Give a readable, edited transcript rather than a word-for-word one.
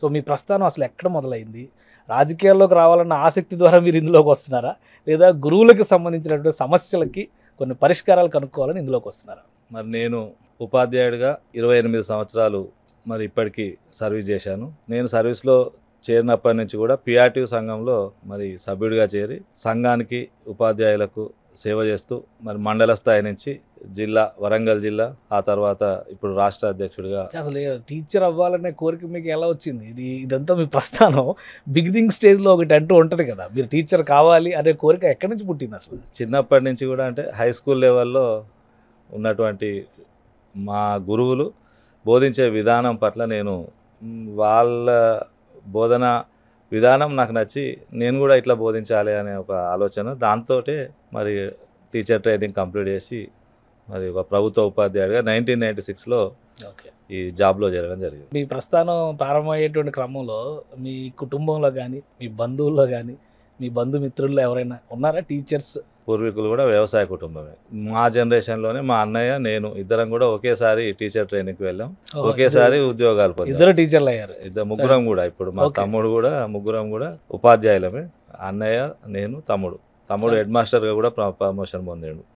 So మీ ప్రస్థానం అసలు ఎక్కడ మొదలైంది? రాజకీయాల్లోకి రావాలన్న ఆసక్తి ద్వారా మీరు ఇందులోకి వస్తున్నారా? లేదా గురువులకు సంబంధించినటువంటి సమస్యలకి కొన్ని పరిష్కారాలు కనుక్కోవాలని ఇందులోకి వస్తున్నారా? మరి నేను ఉపాధ్యాయుడిగా 28 సంవత్సరాలు మరి ఇప్పటికీ సర్వీస్ చేశాను. నేను సర్వీస్లో చేరినప్పటి నుంచి కూడా పిఆర్టీ సంఘంలో మరి సభ్యుడిగా చేరి సంఘానికి ఉపాధ్యాయులకు సేవ చేస్తూ మరి మండల స్థాయి నుంచి జిల్లా వరంగల్ జిల్లా ఆ తర్వాత ఇప్పుడు రాష్ట్ర అధ్యక్షుడిగా. అసలు టీచర్ అవ్వాలనే కోరిక మీకు ఎలా వచ్చింది? ఇదంతా మీ ప్రస్థానం బిగినింగ్ స్టేజ్లో ఒకటి అంటూ ఉంటుంది కదా, మీరు టీచర్ కావాలి అనే కోరిక ఎక్కడి నుంచి పుట్టింది అసలు? చిన్నప్పటి నుంచి కూడా అంటే హై స్కూల్ లెవెల్లో ఉన్నటువంటి మా గురువులు బోధించే విధానం పట్ల నేను వాళ్ళ బోధన విధానం నాకు నచ్చి నేను కూడా ఇట్లా బోధించాలి అనే ఒక ఆలోచన దాంతో మరి టీచర్ ట్రైనింగ్ కంప్లీట్ చేసి మరి ఒక ప్రభుత్వ ఉపాధ్యాయుడిగా 1996లో ఓకే, ఈ జాబ్లో చేరడం జరిగింది. మీ ప్రస్థానం ప్రారంభమయ్యేటువంటి క్రమంలో మీ కుటుంబంలో కానీ మీ బంధువుల్లో కానీ మీ బంధుమిత్రుల్లో ఎవరైనా ఉన్నారా టీచర్స్? పూర్వీకులు కూడా వ్యవసాయ కుటుంబమే. మా జనరేషన్లోనే మా అన్నయ్య నేను ఇద్దరం కూడా ఒకేసారి టీచర్ ట్రైనింగ్కి వెళ్ళాం, ఒకేసారి ఉద్యోగాలు పొందాం. ఇద్దరు టీచర్లు అయ్యారు. ముగ్గురం కూడా ఇప్పుడు మా తమ్ముడు కూడా ముగ్గురం కూడా ఉపాధ్యాయులమే. అన్నయ్య నేను తమ్ముడు హెడ్ మాస్టర్గా కూడా ప్రమోషన్ పొందాడు.